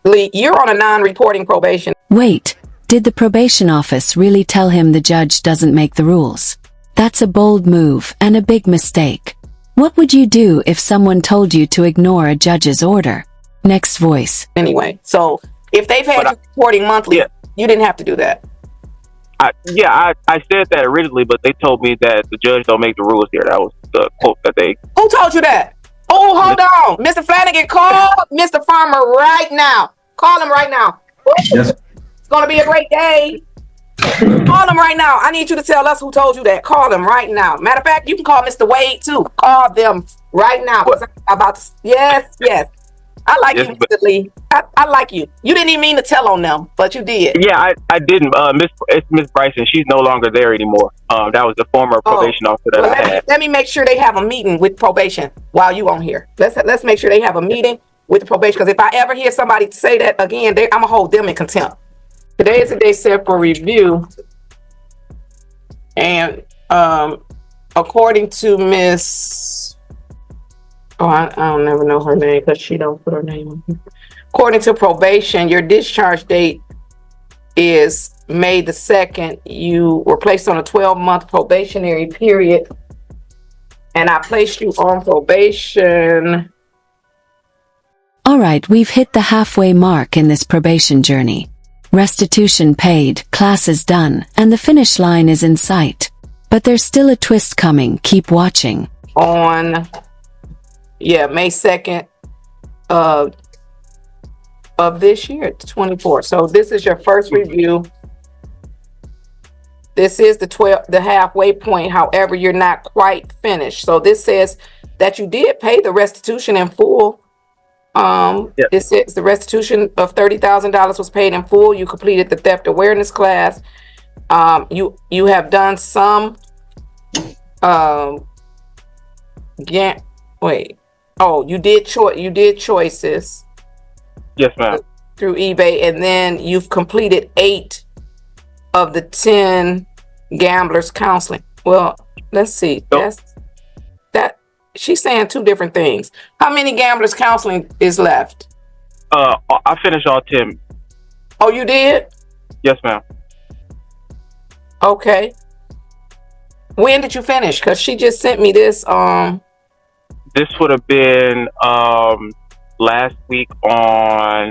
Lee, you're on a non-reporting probation. Wait, did the probation office really tell him the judge doesn't make the rules? That's a bold move and a big mistake. What would you do if someone told you to ignore a judge's order? Next voice. Anyway, so if they've had you reporting monthly, you didn't have to do that. I said that originally, but they told me that the judge don't make the rules here. That was the quote that they... Who told you that? Oh, hold on. Mr. Flanagan, call Mr. Farmer right now. Call him right now. Yes. It's going to be a great day. Call him right now. I need you to tell us who told you that. Call them right now. Matter of fact, you can call Mr. Wade too. Call them right now. Yes. I like you, Mr. Lee. I like you. You didn't even mean to tell on them, but you did. Yeah, I didn't. It's Miss Bryson. She's no longer there anymore. That was the former probation officer that I had. Let me make sure they have a meeting with probation while you on here. Let's make sure they have a meeting with the probation, because if I ever hear somebody say that again, I'm gonna hold them in contempt. Today is the day set for review, and according to Miss, I don't never know her name because she don't put her name on here. According to probation, your discharge date is May the 2nd. You were placed on a 12-month probationary period, and I placed you on probation. All right, we've hit the halfway mark in this probation journey. Restitution paid, class is done, and the finish line is in sight. But there's still a twist coming. Keep watching. On, May 2nd of this year, 24. So this is your first review. This is the halfway point. However, you're not quite finished. So this says that you did pay the restitution in full. It says the restitution of $30,000 was paid in full. You completed the theft awareness class. You have done some you did choices. Yes, ma'am. Through eBay, and then you've completed 8 of the 10 gamblers counseling. Well, let's see. That she's saying 2 different things. How many gamblers counseling is left? I finished all 10. Oh, you did? Yes, ma'am. Okay. When did you finish? Because she just sent me this. This would have been last week on,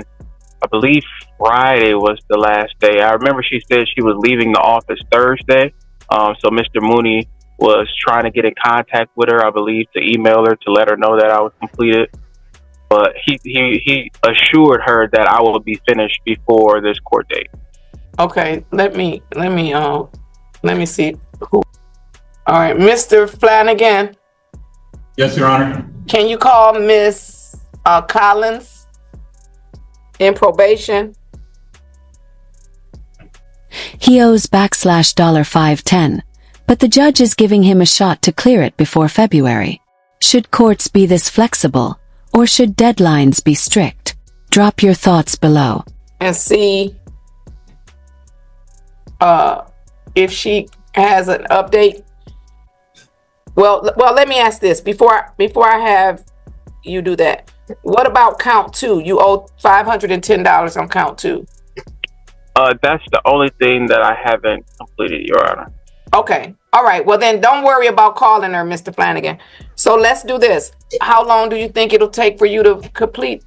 I believe Friday was the last day. I remember she said she was leaving the office Thursday. So Mr. Mooney was trying to get in contact with her, I believe, to email her to let her know that I was completed. But he assured her that I will be finished before this court date. Okay, let me see who. All right, Mr. Flanagan. Yes, Your Honor. Can you call Miss Collins in probation? He owes $510, but the judge is giving him a shot to clear it before February. Should courts be this flexible, or should deadlines be strict? Drop your thoughts below. And see if she has an update. Well, let me ask this before I have you do that. What about count 2? You owe $510 on count 2. That's the only thing that I haven't completed, Your Honor. Okay. All right. Well, then don't worry about calling her, Mr. Flanagan. So let's do this. How long do you think it'll take for you to complete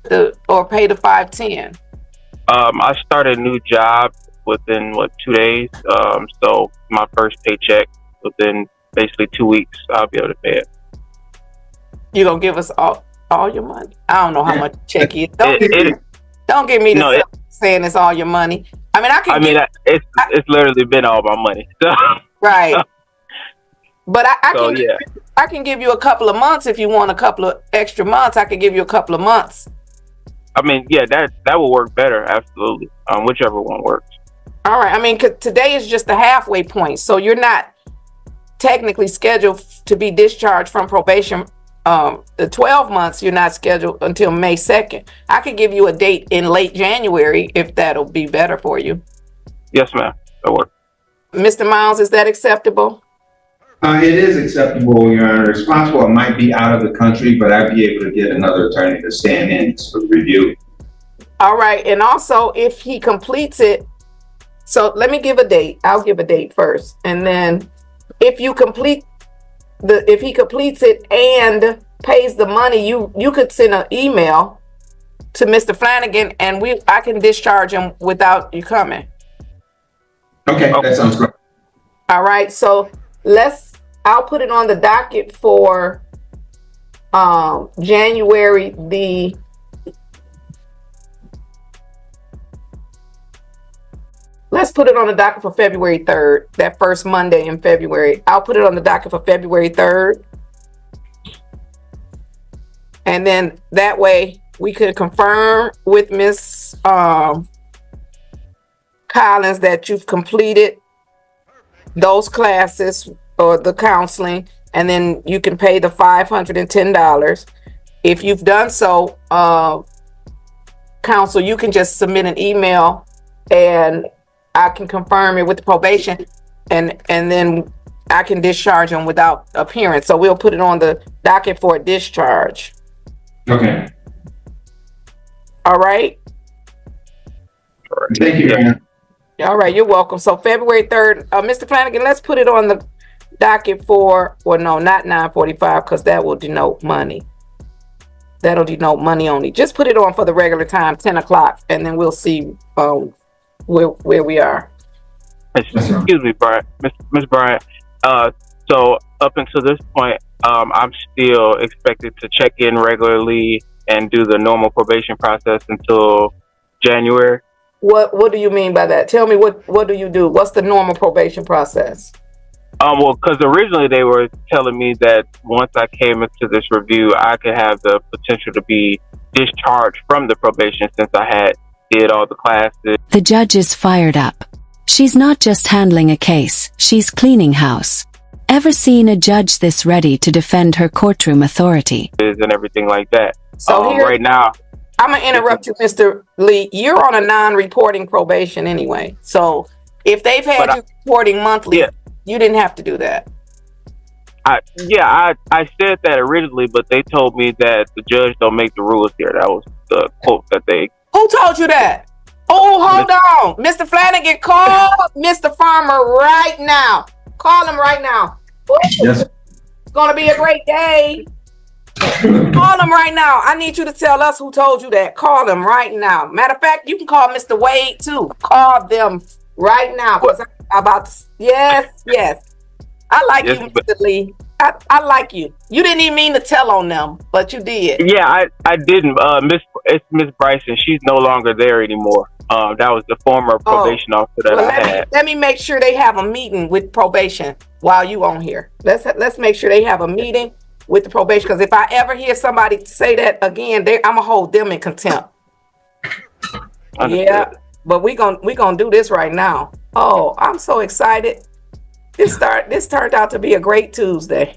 or pay the $510? I started a new job within 2 days. So my first paycheck within basically 2 weeks, I'll be able to pay it. You gonna give us all your money? I don't know how much check is. Don't give me saying it's all your money. I mean, it's literally been all my money. So. Right. But I can give you a couple of months if you want a couple of extra months. I can give you a couple of months. I mean, yeah, that will work better. Absolutely. Whichever one works. All right. I mean, today is just the halfway point, so you're not technically scheduled to be discharged from probation. The 12 months, you're not scheduled until May 2nd. I could give you a date in late January if that'll be better for you. Yes, ma'am. That'll work. Mr. Miles, is that acceptable? It is acceptable, Your Honor. Responsible, I might be out of the country, but I'd be able to get another attorney to stand in for review. All right, and also if he completes it, so let me give a date. I'll give a date first, and then if you complete if he completes it and pays the money, you could send an email to Mr. Flanagan, and I can discharge him without you coming. Okay, that sounds great. All right, so I'll put it on the docket for January let's put it on the docket for February 3rd, that first Monday in February. I'll put it on the docket for February 3rd. And then that way we could confirm with Miss Collins that you've completed those classes or the counseling, and then you can pay the $510. If you've done so, counsel, you can just submit an email and I can confirm it with the probation, and then I can discharge them without appearance. So we'll put it on the docket for a discharge. Okay. All right. Thank you, Anna. All right, you're welcome. So February 3rd, Mr. Flanagan, let's put it on the docket for, well, no, not 9:45, because that will denote money. That'll denote money only. Just put it on for the regular time, 10 o'clock, and then we'll see where we are. Excuse me, Brian. Miss Bryant. So up until this point, I'm still expected to check in regularly and do the normal probation process until January. What do you mean by that? Tell me what do you do? What's the normal probation process? Well, because originally they were telling me that once I came into this review, I could have the potential to be discharged from the probation since I had did all the classes. The judge is fired up. She's not just handling a case, she's cleaning house. Ever seen a judge this ready to defend her courtroom authority? And everything like that. So right now, I'm going to interrupt you, Mr. Lee. You're on a non-reporting probation anyway. So if they've had you reporting monthly, you didn't have to do that. I said that originally, but they told me that the judge don't make the rules here. That was the quote that they... Who told you that? Oh, hold on. Mr. Flanagan, call Mr. Farmer right now. Call him right now. Yes. It's going to be a great day. Call him right now. I need you to tell us who told you that. Call him right now. Matter of fact, you can call Mr. Wade too. Call them right now. Because I'm about to... Yes. I like you, Mr. Lee. I like you. You didn't even mean to tell on them, but you did. Yeah, I didn't. It's Miss Bryson. She's no longer there anymore. That was the former probation officer that I had. Let me make sure they have a meeting with probation while you on here. Let's make sure they have a meeting with the probation, because if I ever hear somebody say that again, I'm gonna hold them in contempt. Understood. Yeah, but we gonna do this right now. Oh, I'm so excited. This turned out to be a great Tuesday.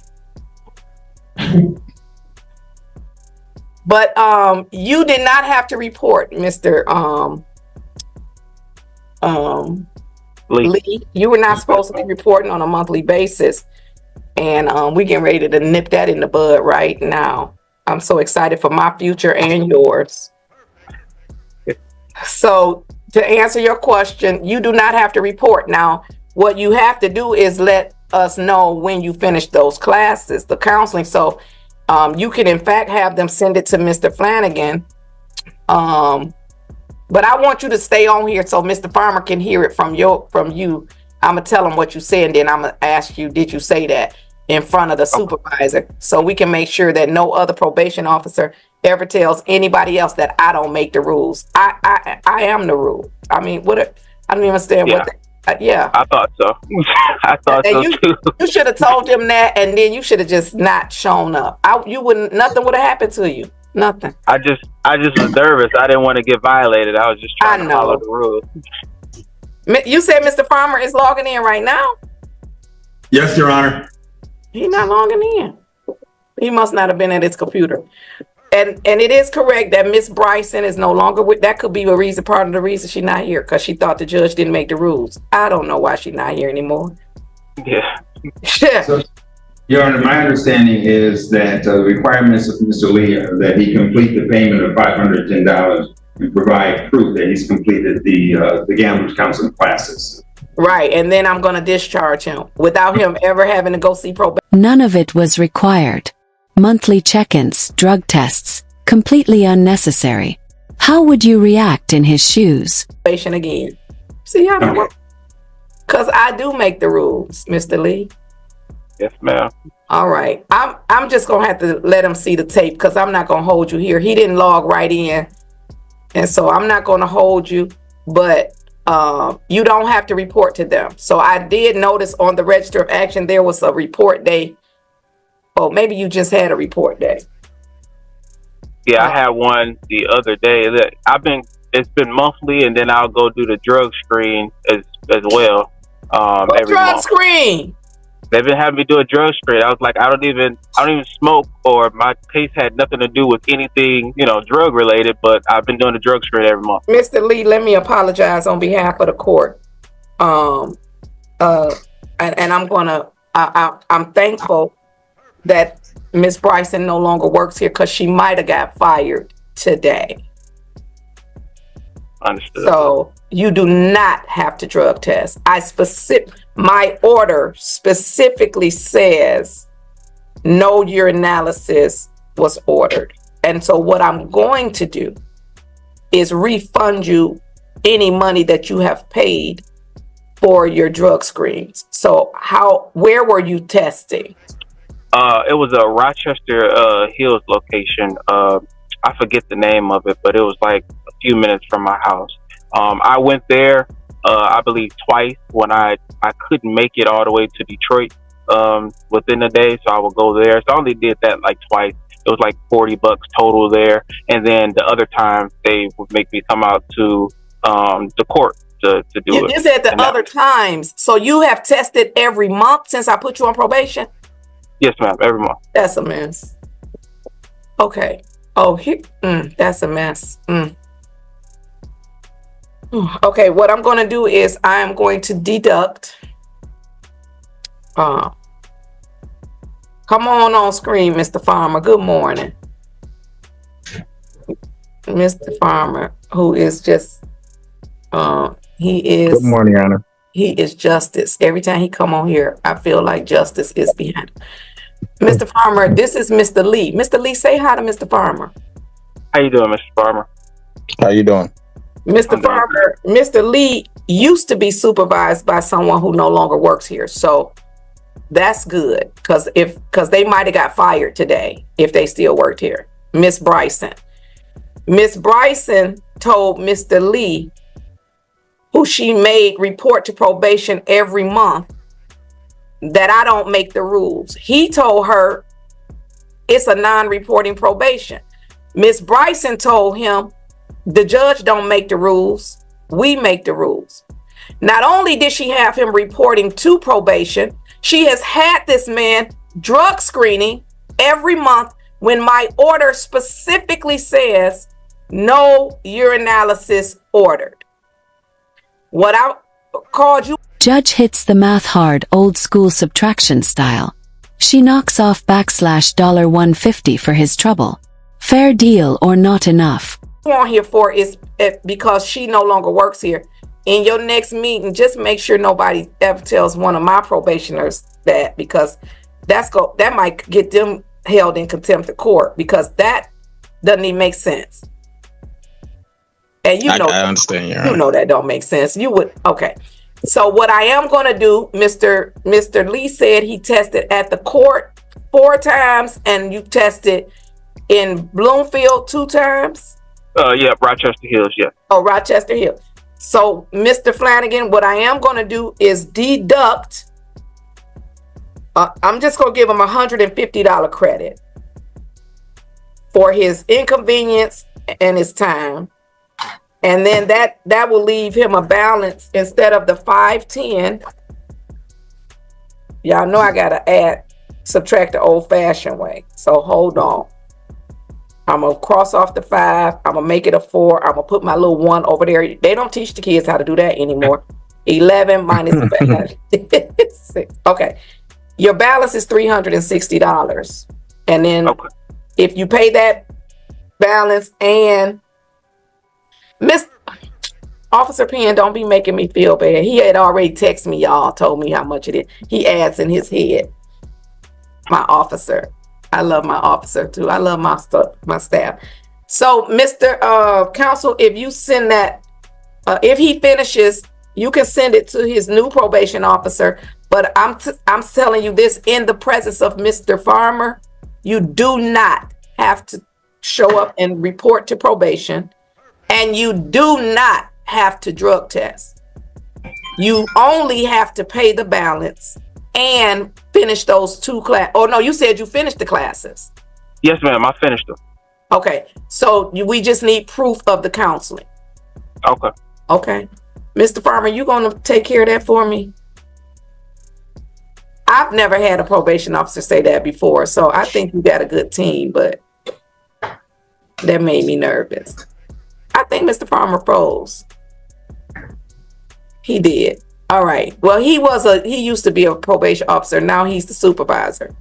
But you did not have to report, Mr. Lee. You were not supposed to be reporting on a monthly basis. And we getting ready to nip that in the bud right now. I'm so excited for my future and yours. So to answer your question, you do not have to report. Now, what you have to do is let us know when you finish those classes, the counseling. So you can, in fact, have them send it to Mr. Flanagan. But I want you to stay on here so Mr. Farmer can hear it from you. I'm going to tell him what you said, and then I'm going to ask you, did you say that in front of the supervisor? So we can make sure that no other probation officer ever tells anybody else that I don't make the rules. I am the rule. I mean, I don't even understand what I thought so. I thought so too. You should have told them that, and then you should have just not shown up. Nothing would have happened to you. Nothing. I just was nervous. I didn't want to get violated. I was just trying to follow the rules. You said Mr. Farmer is logging in right now? Yes, Your Honor. He's not logging in. He must not have been at his computer. And it is correct that Miss Bryson is no longer with. That could be part of the reason she's not here, because she thought the judge didn't make the rules. I don't know why she's not here anymore. Yeah. So, Your Honor, my understanding is that the requirements of Mr. Lee are that he complete the payment of $510 we provide proof that he's completed the gamblers counseling classes. Right, and then I'm going to discharge him without him ever having to go see probation. None of it was required. Monthly check-ins, drug tests, completely unnecessary. How would you react in his shoes? Again. See how that works? Because I do make the rules, Mr. Lee. Yes, ma'am. All right. I'm just going to have to let him see the tape because I'm not going to hold you here. He didn't log right in. And so I'm not going to hold you, but you don't have to report to them. So I did notice on the Register of Action there was a report day. Oh, maybe you just had a report day. Yeah, I had one the other day. It's been monthly, and then I'll go do the drug screen as well. Every drug month. Screen? They've been having me do a drug screen. I was like, I don't even smoke, or my case had nothing to do with anything, drug related. But I've been doing the drug screen every month. Mr. Lee, let me apologize on behalf of the court. And I'm thankful that Miss Bryson no longer works here because she might have got fired today. Understood. So you do not have to drug test. My order specifically says no urinalysis was ordered. And so what I'm going to do is refund you any money that you have paid for your drug screens. So where were you testing? It was a Rochester Hills location. I forget the name of it, but it was like a few minutes from my house. I went there, I believe twice when I couldn't make it all the way to Detroit within a day, so I would go there. So I only did that like twice. It was like $40 total there, and then the other time they would make me come out to the court to do it. You said the other times, so you have tested every month since I put you on probation? Yes, ma'am, every month. That's a mess. Okay. Oh, that's a mess. Okay, what I'm going to do is I am going to deduct. Come on screen, Mr. Farmer. Good morning. Mr. Farmer, who is just, he is. Good morning, Your Honor. He is justice. Every time he come on here, I feel like justice is behind him. Mr. Farmer, this is Mr. Lee. Mr. Lee, say hi to Mr. Farmer. How you doing, Mr. Farmer? How you doing? Mr. Farmer, Mr. Lee used to be supervised by someone who no longer works here. So that's good because they might have got fired today if they still worked here. Miss Bryson. Miss Bryson told Mr. Lee, who she made report to probation every month, that I don't make the rules. He told her it's a non-reporting probation. Miss Bryson told him the judge don't make the rules, we make the rules. Not only did she have him reporting to probation, she has had this man drug screening every month when my order specifically says no urinalysis ordered. What I called you. Judge hits the math hard old school subtraction style. She knocks off $150 for his trouble. Fair deal or not enough? On here for is because she no longer works here. In your next meeting, just make sure nobody ever tells one of my probationers that, because that might get them held in contempt of court, because that doesn't even make sense. And I understand. You know that don't make sense. You would okay. So what I am going to do, Mr. Lee said he tested at the court 4 times, and you tested in Bloomfield 2 times. Yeah, Rochester Hills. Yeah. Oh, Rochester Hills. So, Mr. Flanagan, what I am going to do is deduct. I'm just going to give him $150 credit for his inconvenience and his time. And then that will leave him a balance instead of the 510. Y'all know I got to subtract the old fashioned way. So hold on. I'm going to cross off the 5. I'm going to make it a 4. I'm going to put my little 1 over there. They don't teach the kids how to do that anymore. 11 minus 6. Okay. Your balance is $360. And then if you pay that balance and Miss Officer Penn, don't be making me feel bad. He had already texted me, y'all, told me how much it is. He adds in his head. My officer. I love my officer too. I love my staff. So, Mr. Counsel, if you send that, if he finishes, you can send it to his new probation officer. But I'm telling you this in the presence of Mr. Farmer, you do not have to show up and report to probation, and you do not have to drug test. You only have to pay the balance and finish those 2 class. Oh no, you said you finished the classes. Yes, ma'am. I finished them. Okay, so we just need proof of the counseling. Okay. Okay, Mr. Farmer, you gonna take care of that for me? I've never had a probation officer say that before, so I think you got a good team, but that made me nervous. I think Mr. Farmer froze. He did. All right. Well, he used to be a probation officer. Now he's the supervisor.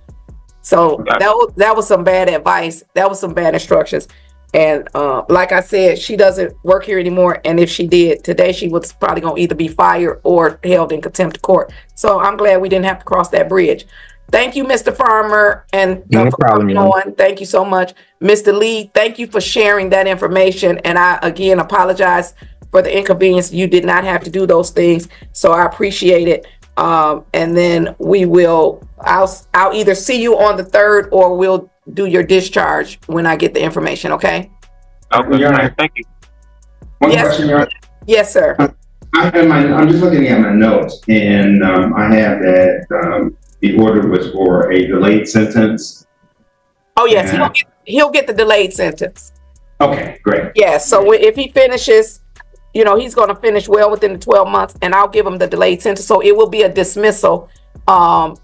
So that was some bad advice. That was some bad instructions. And like I said, she doesn't work here anymore. And if she did today, she was probably gonna either be fired or held in contempt of court. So I'm glad we didn't have to cross that bridge. Thank you, Mr. Farmer, and No problem, on. Thank you so much, Mr. Lee. Thank you for sharing that information. And I again apologize for the inconvenience. You did not have to do those things, so I appreciate it. And then I'll either see you on the 3rd or we'll do your discharge when I get the information. Okay. Okay. Your Honor. Thank you. One Yes. question, Your Honor. Yes, sir. I'm just looking at my notes, and I have that the order was for a delayed sentence. Oh yes, Yeah. he'll get the delayed sentence. Okay, great. Yeah. So if he finishes, he's going to finish well within the 12 months, and I'll give him the delayed sentence. So it will be a dismissal and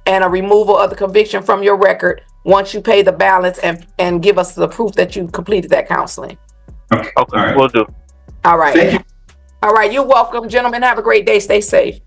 a removal of the conviction from your record once you pay the balance and give us the proof that you completed that counseling. Okay. Okay. All right. We'll do. All right. Thank you. All right. You're welcome, gentlemen. Have a great day. Stay safe.